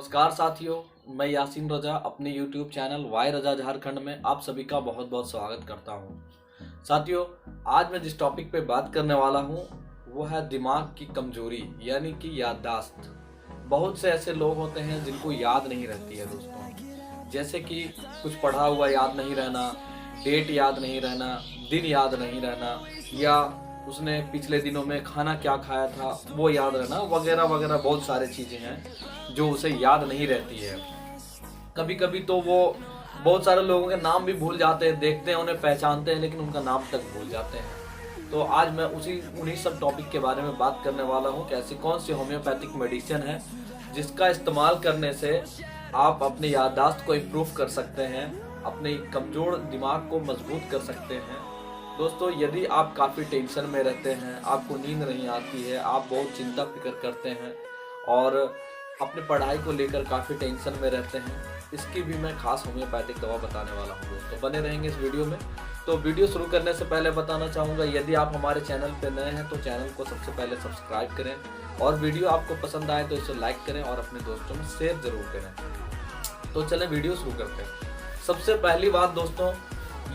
नमस्कार साथियों, मैं यासीन रजा अपने YouTube चैनल वाई रजा झारखंड में आप सभी का बहुत बहुत स्वागत करता हूं। साथियों, आज मैं जिस टॉपिक पे बात करने वाला हूं वो है दिमाग की कमजोरी यानी कि याददाश्त। बहुत से ऐसे लोग होते हैं जिनको याद नहीं रहती है दोस्तों, जैसे कि कुछ पढ़ा हुआ याद नहीं रहना, डेट याद नहीं रहना, दिन याद नहीं रहना, या उसने पिछले दिनों में खाना क्या खाया था वो याद रहना, वगैरह वगैरह बहुत सारी चीज़ें हैं जो उसे याद नहीं रहती है। कभी कभी तो वो बहुत सारे लोगों के नाम भी भूल जाते हैं, देखते हैं उन्हें पहचानते हैं लेकिन उनका नाम तक भूल जाते हैं। तो आज मैं उन्हीं सब टॉपिक के बारे में बात करने वाला हूँ कि ऐसी कौन सी होम्योपैथिक मेडिसिन है जिसका इस्तेमाल करने से आप अपनी याददाश्त को इम्प्रूव कर सकते हैं, अपने कमज़ोर दिमाग को मजबूत कर सकते हैं। दोस्तों, यदि आप काफ़ी टेंशन में रहते हैं, आपको नींद नहीं आती है, आप बहुत चिंता फिक्र करते हैं और अपने पढ़ाई को लेकर काफ़ी टेंशन में रहते हैं, इसकी भी मैं खास होम्योपैथिक दवा बताने वाला हूं। दोस्तों, बने रहेंगे इस वीडियो में। तो वीडियो शुरू करने से पहले बताना चाहूँगा, यदि आप हमारे चैनल पर नए हैं तो चैनल को सबसे पहले सब्सक्राइब करें और वीडियो आपको पसंद आए तो इसे लाइक करें और अपने दोस्तों में शेयर ज़रूर करें। तो चलें वीडियो शुरू करते हैं। सबसे पहली बात दोस्तों,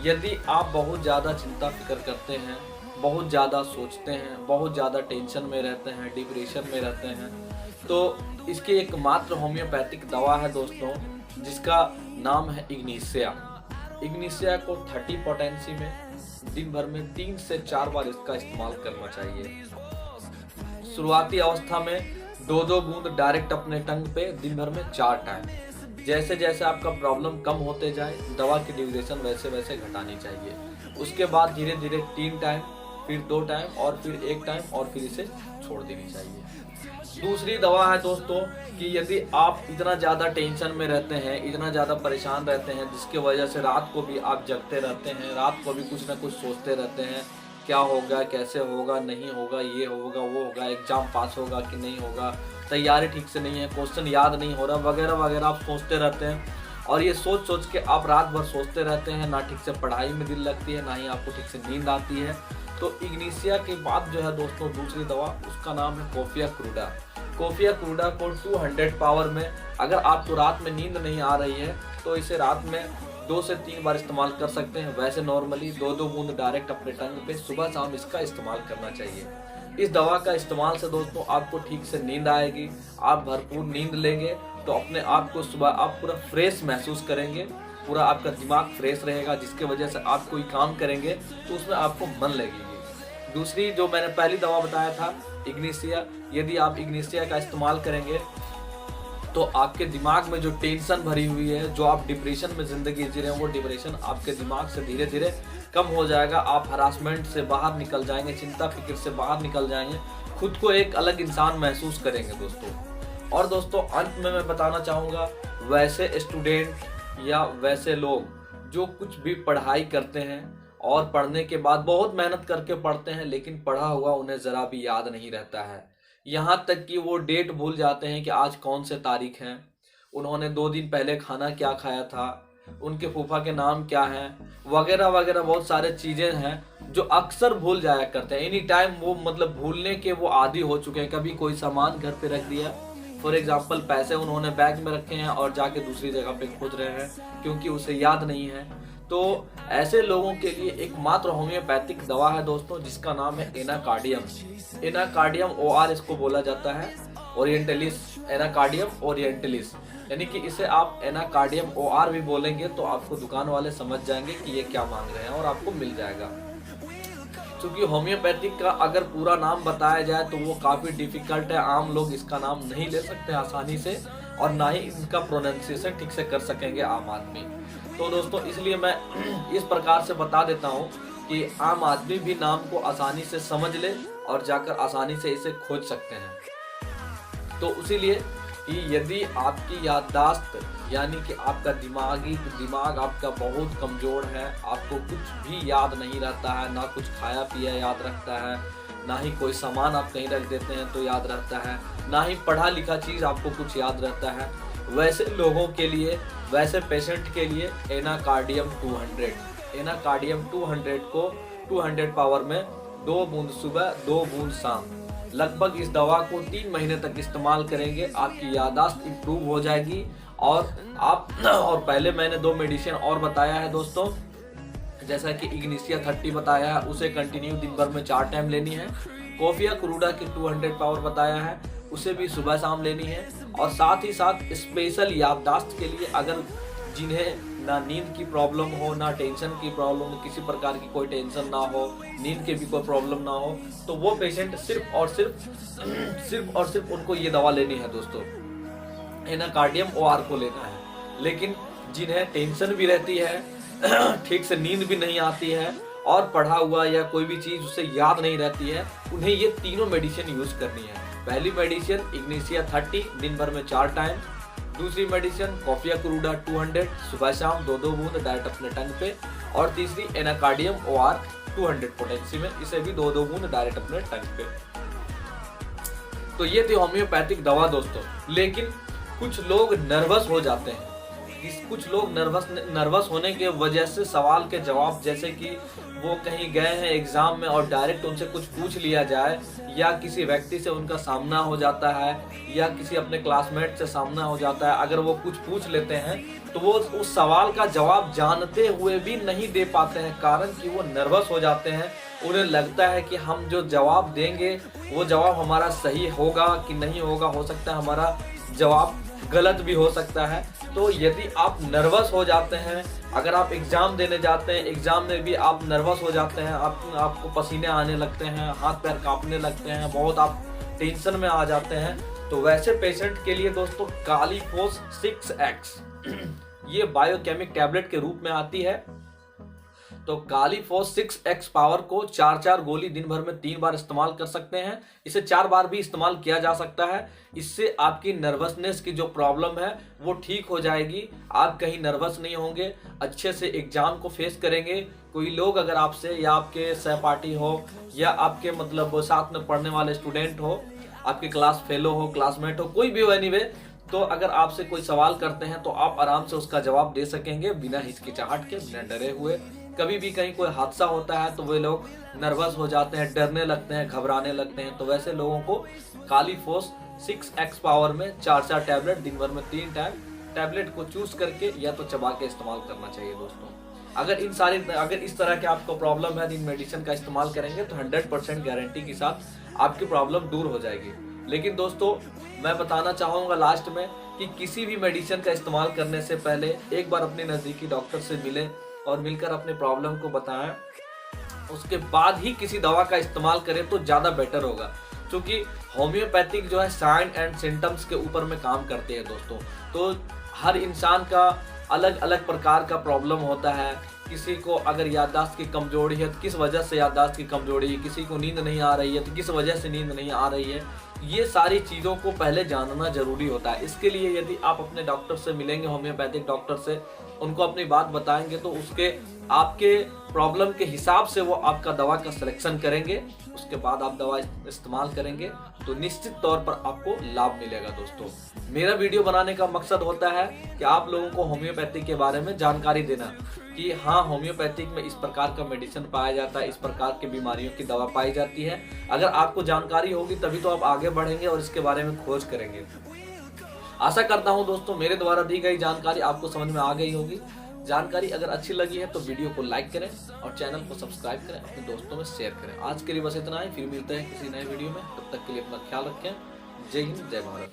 यदि आप बहुत ज़्यादा चिंता फिक्र करते हैं, बहुत ज़्यादा सोचते हैं, बहुत ज़्यादा टेंशन में रहते हैं, डिप्रेशन में रहते हैं, तो इसकी एक मात्र होम्योपैथिक दवा है दोस्तों, जिसका नाम है इग्निशिया। इग्निशिया को 30 पोटेंसी में दिन भर में 3 से 4 बार इसका इस्तेमाल करना चाहिए। शुरुआती अवस्था में 2-2 बूंद डायरेक्ट अपने टंग पे दिन भर में 4 टाइम। जैसे जैसे आपका प्रॉब्लम कम होते जाए, दवा की ड्यूरेशन वैसे वैसे घटानी चाहिए। उसके बाद धीरे धीरे 3 टाइम, फिर 2 टाइम और फिर 1 टाइम और फिर इसे छोड़ देनी चाहिए। दूसरी दवा है दोस्तों कि यदि आप इतना ज़्यादा टेंशन में रहते हैं, इतना ज़्यादा परेशान रहते हैं, जिसके वजह से रात को भी आप जगते रहते हैं, रात को भी कुछ ना कुछ सोचते रहते हैं, क्या होगा, कैसे होगा, नहीं होगा, ये होगा, वो होगा, एग्जाम पास होगा कि नहीं होगा, तैयारी ठीक से नहीं है, क्वेश्चन याद नहीं हो रहा, वगैरह वगैरह आप सोचते रहते हैं। और ये सोच सोच के आप रात भर सोचते रहते हैं, ना ठीक से पढ़ाई में दिल लगती है, ना ही आपको ठीक से नींद आती है। तो इग्निशिया के बाद जो है दोस्तों दूसरी दवा, उसका नाम है कोफिया क्रूडा। कोफिया क्रूडा को 200 पावर में, अगर आपको रात में नींद नहीं आ रही है तो इसे रात में 2 से 3 बार इस्तेमाल कर सकते हैं। वैसे नॉर्मली 2-2 बूंद डायरेक्ट अपने टंग पे सुबह शाम इसका इस्तेमाल करना चाहिए। इस दवा का इस्तेमाल से दोस्तों आपको ठीक से नींद आएगी, आप भरपूर नींद लेंगे तो अपने आप को सुबह आप पूरा फ्रेश महसूस करेंगे, पूरा आपका दिमाग फ्रेश रहेगा, जिसके वजह से आप कोई काम करेंगे तो उसमें आपको मन लगेगी। दूसरी जो मैंने पहली दवा बताया था इग्निशिया, यदि आप इग्निशिया का इस्तेमाल करेंगे तो आपके दिमाग में जो टेंशन भरी हुई है, जो आप डिप्रेशन में ज़िंदगी जी रहे हैं, वो डिप्रेशन आपके दिमाग से धीरे धीरे कम हो जाएगा। आप हरासमेंट से बाहर निकल जाएंगे, चिंता फिक्र से बाहर निकल जाएंगे, खुद को एक अलग इंसान महसूस करेंगे दोस्तों। और दोस्तों अंत में मैं बताना चाहूँगा, वैसे स्टूडेंट या वैसे लोग जो कुछ भी पढ़ाई करते हैं और पढ़ने के बाद बहुत मेहनत करके पढ़ते हैं लेकिन पढ़ा हुआ उन्हें ज़रा भी याद नहीं रहता है, यहाँ तक कि वो डेट भूल जाते हैं कि आज कौन से तारीख है, उन्होंने 2 दिन पहले खाना क्या खाया था, उनके फूफा के नाम क्या हैं, वगैरह वगैरह बहुत सारे चीज़ें हैं जो अक्सर भूल जाया करते हैं। एनी टाइम वो मतलब भूलने के वो आदी हो चुके हैं। कभी कोई सामान घर पे रख दिया, फॉर एग्जांपल पैसे उन्होंने बैग में रखे हैं और जाके दूसरी जगह पे खोज रहे हैं क्योंकि उसे याद नहीं है। तो ऐसे लोगों के लिए एकमात्र होम्योपैथिक दवा है दोस्तों, जिसका नाम है एनाकार्डियम। एनाकार्डियम OR इसको बोला जाता है, ओरिएंटलिस, एनाकार्डियम ओरिएंटलिस, यानी कि इसे आप एनाकार्डियम OR भी बोलेंगे तो आपको दुकान वाले समझ जाएंगे कि ये क्या मांग रहे हैं और आपको मिल जाएगा। क्योंकि होम्योपैथिक का अगर पूरा नाम बताया जाए तो वो काफ़ी डिफिकल्ट है, आम लोग इसका नाम नहीं ले सकते आसानी से और ना ही इनका प्रोनाउंसिएशन ठीक से कर सकेंगे आम आदमी। तो दोस्तों इसलिए मैं इस प्रकार से बता देता हूँ कि आम आदमी भी नाम को आसानी से समझ ले और जाकर आसानी से इसे खोज सकते हैं। तो इसीलिए कि यदि आपकी याददाश्त यानी कि आपका दिमाग आपका बहुत कमज़ोर है, आपको कुछ भी याद नहीं रहता है, ना कुछ खाया पिया याद रखता है, ना ही कोई सामान आप कहीं रख देते हैं तो याद रहता है, ना ही पढ़ा लिखा चीज़ आपको कुछ याद रहता है, वैसे लोगों के लिए, वैसे पेशेंट के लिए एनाकार्डियम 200 को 200 पावर में 2 बूंद सुबह 2 बूंद शाम लगभग इस दवा को 3 महीने तक इस्तेमाल करेंगे, आपकी याददाश्त इम्प्रूव हो जाएगी। और पहले मैंने 2 मेडिसिन और बताया है दोस्तों, जैसा कि इग्निशिया 30 बताया है, उसे कंटिन्यू दिन भर में 4 टाइम लेनी है। कॉफिया क्रूडा की 200 पावर बताया है, उसे भी सुबह शाम लेनी है। और साथ ही साथ स्पेशल याददाश्त के लिए, अगर जिन्हें ना नींद की प्रॉब्लम हो, ना टेंशन की प्रॉब्लम, किसी प्रकार की कोई टेंशन ना हो, नींद के भी कोई प्रॉब्लम ना हो, तो वो पेशेंट सिर्फ और सिर्फ उनको ये दवा लेनी है दोस्तों, एनाकार्डियम OR को लेना है। लेकिन जिन्हें टेंशन भी रहती है, ठीक से नींद भी नहीं आती है, और पढ़ा हुआ या कोई भी चीज़ उससे याद नहीं रहती है, उन्हें ये तीनों मेडिसिन यूज करनी है। पहली मेडिसिन इग्निशिया 30 दिन भर में 4 टाइम, दूसरी मेडिसिन कॉफिया क्रूडा 200 सुबह शाम 2-2 बूंद डायरेक्ट अपने टंग पे, और तीसरी एनाकार्डियम OR 200 पोटेंसी में, इसे भी 2-2 बूंद डायरेक्ट अपने टंग पे। तो ये थी होम्योपैथिक दवा दोस्तों। लेकिन कुछ लोग नर्वस हो जाते हैं, कुछ लोग नर्वस होने के वजह से सवाल के जवाब, जैसे कि वो कहीं गए हैं एग्जाम में और डायरेक्ट उनसे कुछ पूछ लिया जाए, या किसी व्यक्ति से उनका सामना हो जाता है, या किसी अपने क्लासमेट से सामना हो जाता है, अगर वो कुछ पूछ लेते हैं तो वो उस सवाल का जवाब जानते हुए भी नहीं दे पाते हैं, कारण कि वो नर्वस हो जाते हैं। उन्हें लगता है कि हम जो जवाब देंगे वो जवाब हमारा सही होगा कि नहीं होगा, हो सकता है हमारा जवाब गलत भी हो सकता है। तो यदि आप नर्वस हो जाते हैं, अगर आप एग्जाम देने जाते हैं, एग्जाम में भी आप नर्वस हो जाते हैं, आपको पसीने आने लगते हैं, हाथ पैर कांपने लगते हैं, बहुत आप टेंशन में आ जाते हैं, तो वैसे पेशेंट के लिए दोस्तों कालीफोस 6X ये बायोकेमिक टैबलेट के रूप में आती है। तो कालीफोस 6X पावर को 4-4 गोली दिन भर में 3 बार इस्तेमाल कर सकते हैं। इसे 4 बार भी इस्तेमाल किया जा सकता है। इससे आपकी नर्वसनेस की जो प्रॉब्लम है वो ठीक हो जाएगी। आप कहीं नर्वस नहीं होंगे, अच्छे से एग्जाम को फेस करेंगे। कोई लोग अगर आपसे, या आपके सहपाठी हो, या आपके मतलब साथ में पढ़ने वाले स्टूडेंट हो, आपके क्लास फेलो हो, क्लासमेट हो, कोई भी हो, एनीवे, तो अगर आपसे कोई सवाल करते हैं तो आप आराम से उसका जवाब दे सकेंगे, बिना हिचकिचाहट के, बिना डरे हुए। कभी भी कहीं कोई हादसा होता है तो वे लोग नर्वस हो जाते हैं, डरने लगते हैं, घबराने लगते हैं, तो वैसे लोगों को कालीफोस 6X पावर में 4-4 टैबलेट दिन भर में 3 टाइम टैबलेट को चूज करके या तो चबा के इस्तेमाल करना चाहिए दोस्तों। अगर इस तरह के आपको प्रॉब्लम है, इन मेडिसिन का इस्तेमाल करेंगे तो 100% गारंटी के साथ आपकी प्रॉब्लम दूर हो जाएगी। लेकिन दोस्तों मैं बताना चाहूँगा लास्ट में कि किसी भी मेडिसिन का इस्तेमाल करने से पहले एक बार अपने नज़दीकी डॉक्टर से मिलें और मिलकर अपने प्रॉब्लम को बताएं, उसके बाद ही किसी दवा का इस्तेमाल करें तो ज़्यादा बेटर होगा। क्योंकि होम्योपैथिक जो है साइन एंड सिम्टम्स के ऊपर में काम करते हैं दोस्तों। तो हर इंसान का अलग अलग प्रकार का प्रॉब्लम होता है। किसी को अगर याददाश्त की कमजोरी है तो किस वजह से याददाश्त की कमजोरी है, किसी को नींद नहीं आ रही है तो किस वजह से नींद नहीं आ रही है, ये सारी चीज़ों को पहले जानना जरूरी होता है। इसके लिए यदि आप अपने डॉक्टर से मिलेंगे, होम्योपैथिक डॉक्टर से, उनको अपनी बात बताएंगे तो उसके आपके प्रॉब्लम के हिसाब से वो आपका दवा का सिलेक्शन करेंगे। उसके बाद आप दवा इस्तेमाल करेंगे तो निश्चित तौर पर आपको लाभ मिलेगा दोस्तों। मेरा वीडियो बनाने का मकसद होता है कि आप लोगों को होम्योपैथिक के बारे में जानकारी देना कि हाँ, होम्योपैथिक में इस प्रकार का मेडिसिन पाया जाता है, इस प्रकार की बीमारियों की दवा पाई जाती है। अगर आपको जानकारी होगी तभी तो आप आगे बढ़ेंगे और इसके बारे में खोज करेंगे। आशा करता हूँ दोस्तों मेरे द्वारा दी गई जानकारी आपको समझ में आ गई होगी। जानकारी अगर अच्छी लगी है तो वीडियो को लाइक करें और चैनल को सब्सक्राइब करें, अपने दोस्तों में शेयर करें। आज के लिए बस इतना ही, फिर मिलते हैं किसी नए वीडियो में। तब तक के लिए अपना ख्याल रखें। जय हिंद, जय भारत।